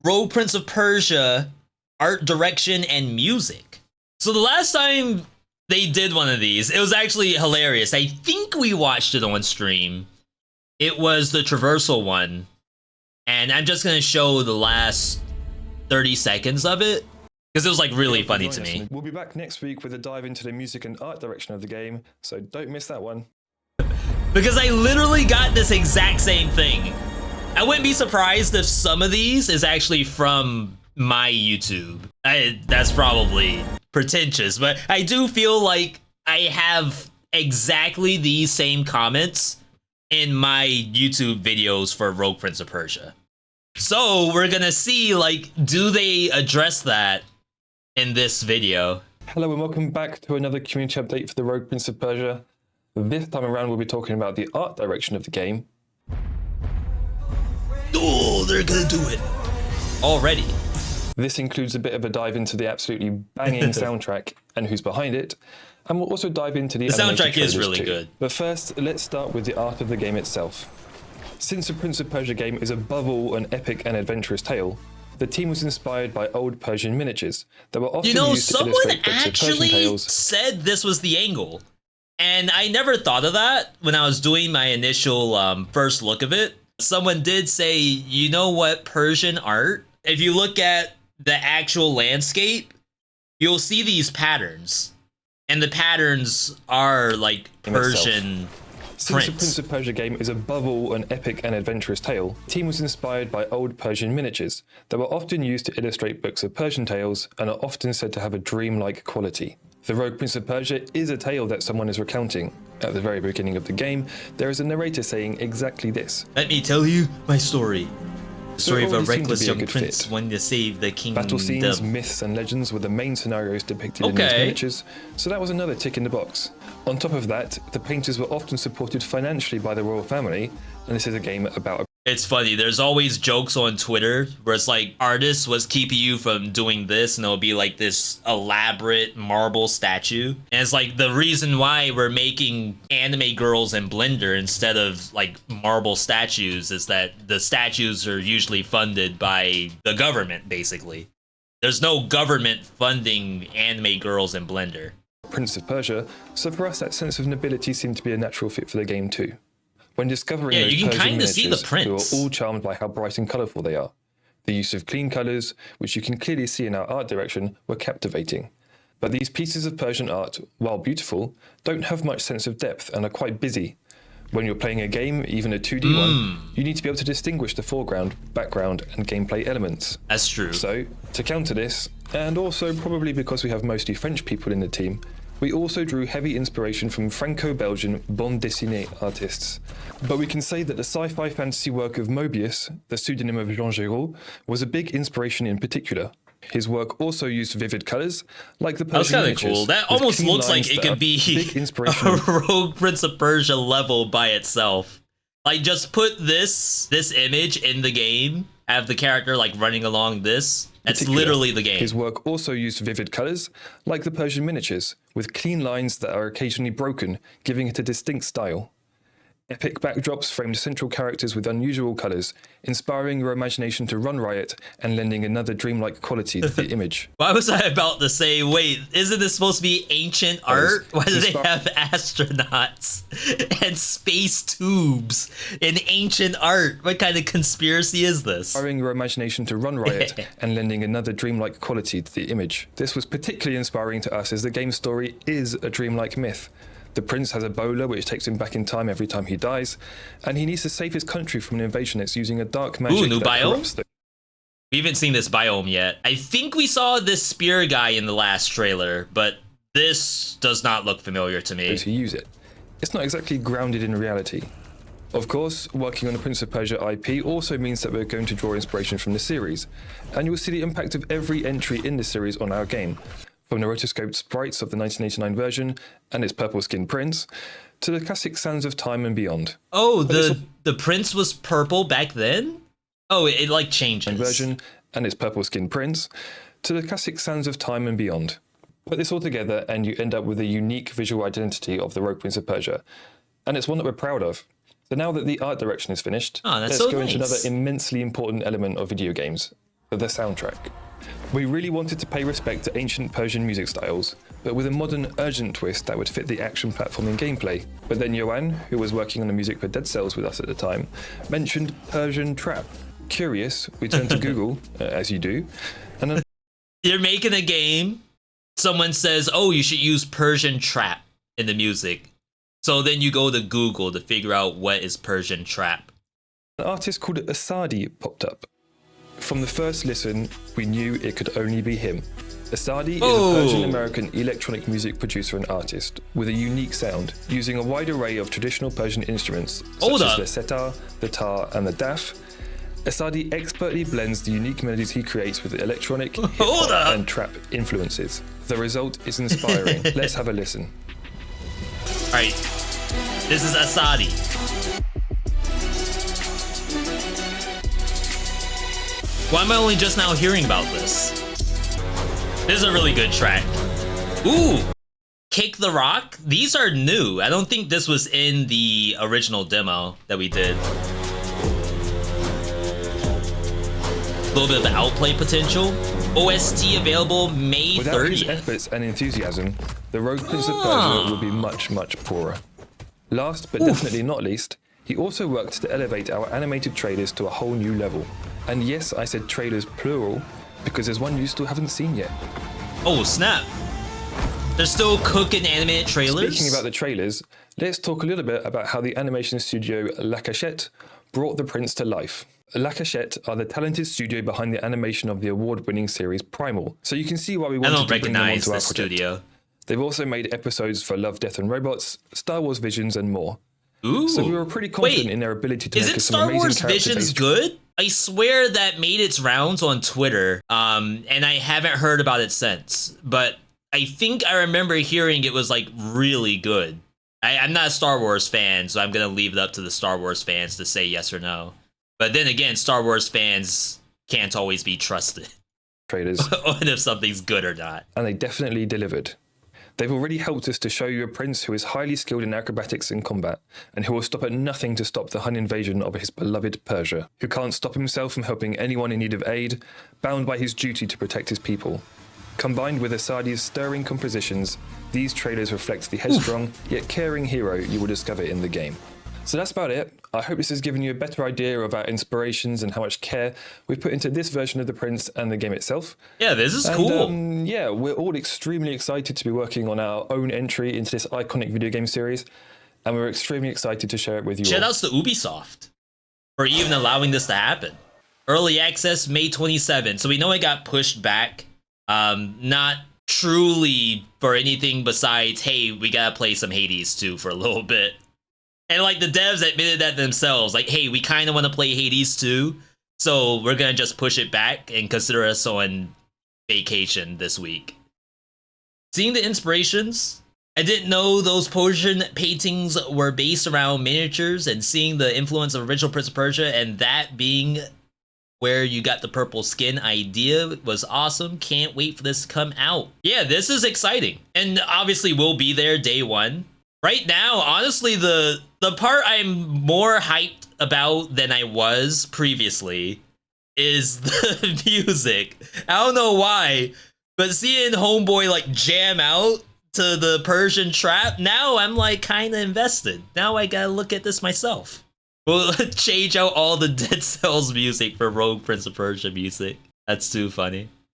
Rogue Prince of Persia art direction and music. So the last time they did one of these, it was actually hilarious. I think we watched it on stream. It was the traversal one. And I'm just going to show the last 30 seconds of it because it was like really funny to me. We'll be back next week with a dive into the music and art direction of the game, so don't miss that one. Because I literally got this exact same thing. I wouldn't be surprised if some of these is actually from my YouTube. That's probably pretentious, but I do feel like I have exactly these same comments in my YouTube videos for Rogue Prince of Persia. So we're gonna see, like, do they address that in this video? Hello and welcome back to another community update for the Rogue Prince of Persia. This time around we'll be talking about the art direction of the game. Oh, they're gonna do it already. This includes a bit of a dive into the absolutely banging soundtrack and who's behind it, and we'll also dive into the soundtrack is really good. But first, let's start with the art of the game itself. Since the Prince of Persia game is above all an epic and adventurous tale, the team was inspired by old Persian miniatures that were often used to illustrate books of Persian tales. Said this was the angle, and I never thought of that when I was doing my initial first look of it. Someone did say, you know what, Persian art, if you look at the actual landscape, you'll see these patterns. And the patterns are like Persian Since prints. the Prince of Persia game is above all an epic and adventurous tale, the team was inspired by old Persian miniatures that were often used to illustrate books of Persian tales and are often said to have a dreamlike quality. The Rogue Prince of Persia is a tale that someone is recounting. At the very beginning of the game, there is a narrator saying exactly this. Let me tell you my story. The story of a reckless young good prince fit. wanting to save the kingdom. Battle scenes, myths and legends were the main scenarios depicted in these miniatures, so that was another tick in the box. On top of that, the painters were often supported financially by the royal family, and this is a game about It's funny, there's always jokes on Twitter where it's like, artists was keeping you from doing this, and it'll be like this elaborate marble statue. And it's like, the reason why we're making anime girls in Blender instead of like marble statues is that the statues are usually funded by the government, basically. There's no government funding anime girls in Blender. Prince of Persia, so for us that sense of nobility seemed to be a natural fit for the game too. When discovering those you can Persian kind of see the miniatures, we prints. were all charmed by how bright and colourful they are. The use of clean colours, which you can clearly see in our art direction, were captivating. But these pieces of Persian art, while beautiful, don't have much sense of depth and are quite busy. When you're playing a game, even a 2D one, you need to be able to distinguish the foreground, background and gameplay elements. That's true. So, to counter this, and also probably because we have mostly French people in the team, we also drew heavy inspiration from Franco-Belgian bande dessinée artists. But we can say that the sci-fi fantasy work of Mobius, the pseudonym of Jean Giraud, was a big inspiration in particular. His work also used vivid colours, like the Persian miniatures. That's kind of cool. That almost looks like it could be a Rogue Prince of Persia level by itself. Like, just put this image in the game, have the character like running along this. That's literally the game. His work also used vivid colours, like the Persian miniatures, with clean lines that are occasionally broken, giving it a distinct style. Epic backdrops framed central characters with unusual colours, inspiring your imagination to run riot and lending another dreamlike quality to the image. Why was I about to say, wait, isn't this supposed to be ancient art? Why do they have astronauts and space tubes in ancient art? What kind of conspiracy is this? Inspiring your imagination to run riot and lending another dreamlike quality to the image. This was particularly inspiring to us as the game's story is a dreamlike myth. The prince has Ebola, which takes him back in time every time he dies, and he needs to save his country from an invasion that's using a dark magic new that biome? corrupts We haven't seen this biome yet. I think we saw this spear guy in the last trailer, but this does not look familiar to me. To use it. It's not exactly grounded in reality. Of course, working on the Prince of Persia IP also means that we're going to draw inspiration from the series, and you will see the impact of every entry in the series on our game. From the rotoscoped sprites of the 1989 version and its purple-skinned prince, to the classic Sands of Time and beyond. Oh, the prince was purple back then? Oh, it like changes. Version and its purple-skinned prince, to the classic Sands of Time and beyond. Put this all together and you end up with a unique visual identity of the Rogue Prince of Persia, and it's one that we're proud of. So now that the art direction is finished, let's go into another immensely important element of video games, the soundtrack. We really wanted to pay respect to ancient Persian music styles, but with a modern, urgent twist that would fit the action platforming gameplay. But then Johan, who was working on the music for Dead Cells with us at the time, mentioned Persian trap. Curious, we turned to Google, as you do, and You're making a game, someone says, oh, you should use Persian trap in the music. So then you go to Google to figure out what is Persian trap. an artist called Asadi popped up. From the first listen, we knew it could only be him. Asadi is a Persian-American electronic music producer and artist with a unique sound, using a wide array of traditional Persian instruments such as the setar, the tar, and the daf. Asadi expertly blends the unique melodies he creates with electronic, hip-hop, and trap influences. The result is inspiring. Let's have a listen. Alright, this is Asadi. Why am I only just now hearing about this? This is a really good track. Ooh, Kick the Rock? These are new. I don't think this was in the original demo that we did. A little bit of the outplay potential. OST available May 30th. Without his efforts and enthusiasm, the Rogue Prince of Persia would be much, much poorer. Last but definitely not least, he also worked to elevate our animated trailers to a whole new level. And yes, I said trailers plural, because there's one you still haven't seen yet. Oh snap. They're still cooking animated trailers? Speaking about the trailers, let's talk a little bit about how the animation studio La Cachette brought the Prince to life. La Cachette are the talented studio behind the animation of the award-winning series Primal, so you can see why we wanted to bring them onto our project. Studio. They've also made episodes for Love, Death and Robots, Star Wars Visions and more. Ooh. So we were pretty confident in their ability to make some amazing character-based... Isn't Star Wars Visions good? I swear that made its rounds on Twitter, and I haven't heard about it since. But I think I remember hearing it was like really good. I'm not a Star Wars fan, so I'm gonna leave it up to the Star Wars fans to say yes or no. But then again, Star Wars fans can't always be trusted. Traders. On if something's good or not. And they definitely delivered. They've already helped us to show you a prince who is highly skilled in acrobatics and combat, and who will stop at nothing to stop the Hun invasion of his beloved Persia, who can't stop himself from helping anyone in need of aid, bound by his duty to protect his people. Combined with Asadi's stirring compositions, these trailers reflect the headstrong, yet caring hero you will discover in the game. So that's about it. I hope this has given you a better idea of our inspirations and how much care we've put into this version of the Prince and the game itself. Yeah, this is cool. Yeah, we're all extremely excited to be working on our own entry into this iconic video game series, and we're extremely excited to share it with you all. Shout outs to Ubisoft for even allowing this to happen. Early access, May 27, so we know it got pushed back. Not truly for anything besides, hey, we gotta play some Hades 2 for a little bit. And like the devs admitted that themselves, like, hey, we kind of want to play Hades 2, so we're going to just push it back and consider us on vacation this week. Seeing the inspirations, I didn't know those Persian paintings were based around miniatures, and seeing the influence of original Prince of Persia and that being where you got the purple skin idea was awesome. Can't wait for this to come out. Yeah, this is exciting. And obviously we'll be there day one. Right now, honestly, the part I'm more hyped about than I was previously is the music. I don't know why, but seeing Homeboy like jam out to the Persian trap, now I'm like kind of invested. Now I gotta look at this myself. We'll change out all the Dead Cells music for Rogue Prince of Persia music. That's too funny.